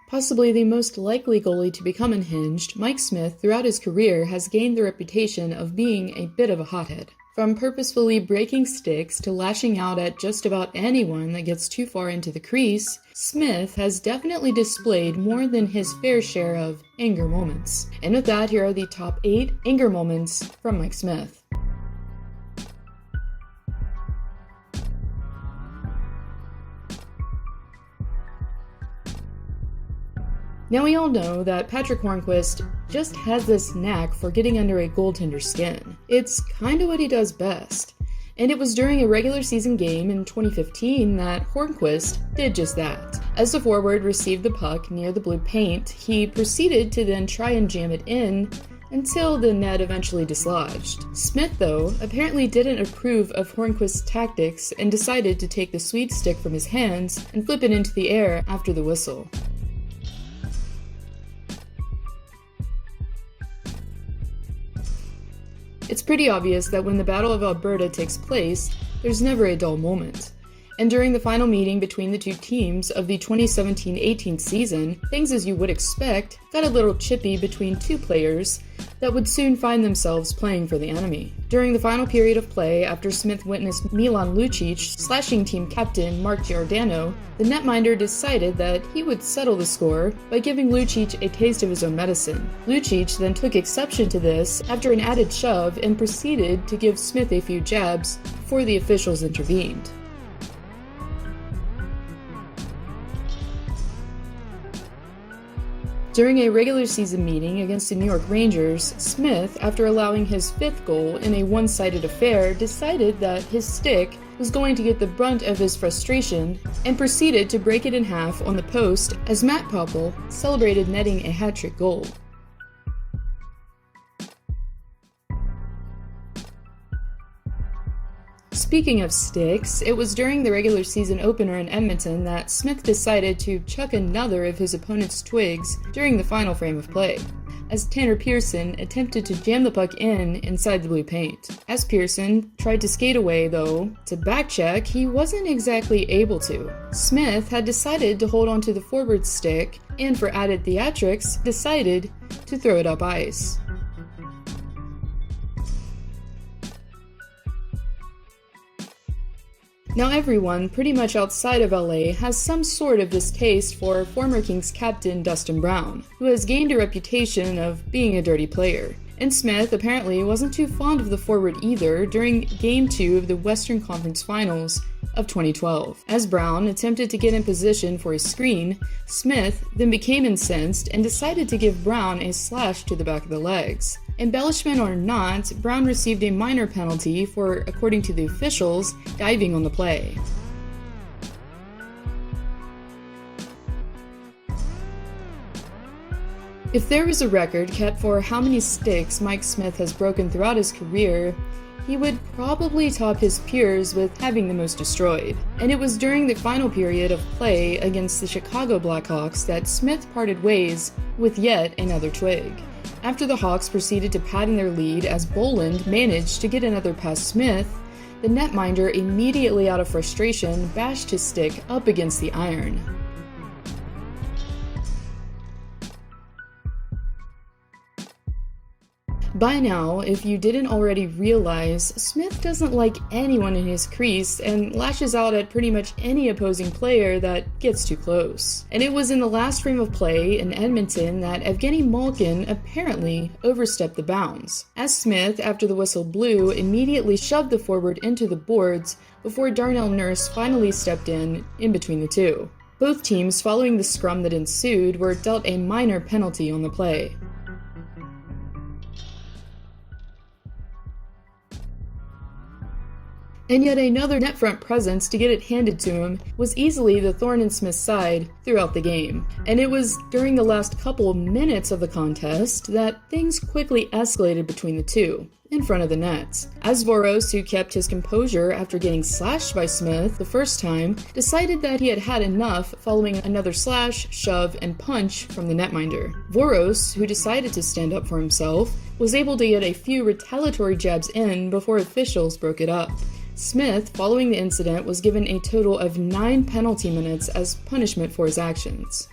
Possibly the most likely goalie to become unhinged, Mike Smith throughout his career has gained the reputation of being a bit of a hothead. From purposefully breaking sticks to lashing out at just about anyone that gets too far into the crease, Smith has definitely displayed more than his fair share of anger moments. And with that, here are the top 8 anger moments from Mike Smith. Now we all know that Patrick Hornqvist just has this knack for getting under a goaltender's skin. It's kinda what he does best. And it was during a regular season game in 2015 that Hornqvist did just that. As the forward received the puck near the blue paint, he proceeded to then try and jam it in until the net eventually dislodged. Smith, though, apparently didn't approve of Hornqvist's tactics and decided to take the sweet stick from his hands and flip it into the air after the whistle. It's pretty obvious that when the Battle of Alberta takes place, there's never a dull moment. And during the final meeting between the two teams of the 2017-18 season, things as you would expect got a little chippy between two players that would soon find themselves playing for the enemy. During the final period of play, after Smith witnessed Milan Lucic slashing team captain Mark Jordano, the netminder decided that he would settle the score by giving Lucic a taste of his own medicine. Lucic then took exception to this after an added shove and proceeded to give Smith a few jabs before the officials intervened. During a regular season meeting against the New York Rangers, Smith, after allowing his 5th goal in a one-sided affair, decided that his stick was going to get the brunt of his frustration and proceeded to break it in half on the post as Matt Popple celebrated netting a hat-trick goal. Speaking of sticks, it was during the regular season opener in Edmonton that Smith decided to chuck another of his opponent's twigs during the final frame of play, as Tanner Pearson attempted to jam the puck inside the blue paint. As Pearson tried to skate away, though, to backcheck, he wasn't exactly able to. Smith had decided to hold onto the forward stick, and for added theatrics, decided to throw it up ice. Now everyone, pretty much outside of LA, has some sort of distaste for former Kings captain Dustin Brown, who has gained a reputation of being a dirty player. And Smith apparently wasn't too fond of the forward either during Game 2 of the Western Conference Finals of 2012. As Brown attempted to get in position for a screen, Smith then became incensed and decided to give Brown a slash to the back of the legs. Embellishment or not, Brown received a minor penalty for, according to the officials, diving on the play. If there was a record kept for how many sticks Mike Smith has broken throughout his career, he would probably top his peers with having the most destroyed. And it was during the final period of play against the Chicago Blackhawks that Smith parted ways with yet another twig. After the Hawks proceeded to pad in their lead as Boland managed to get another past Smith, the netminder immediately out of frustration bashed his stick up against the iron. By now, if you didn't already realize, Smith doesn't like anyone in his crease and lashes out at pretty much any opposing player that gets too close. And it was in the last frame of play in Edmonton that Evgeni Malkin apparently overstepped the bounds, as Smith, after the whistle blew, immediately shoved the forward into the boards before Darnell Nurse finally stepped in between the two. Both teams, following the scrum that ensued, were dealt a minor penalty on the play. And yet another net front presence to get it handed to him was easily the thorn in Smith's side throughout the game. And it was during the last couple of minutes of the contest that things quickly escalated between the two, in front of the nets. As Voros, who kept his composure after getting slashed by Smith the first time, decided that he had had enough following another slash, shove, and punch from the netminder. Voros, who decided to stand up for himself, was able to get a few retaliatory jabs in before officials broke it up. Smith, following the incident, was given a total of 9 penalty minutes as punishment for his actions.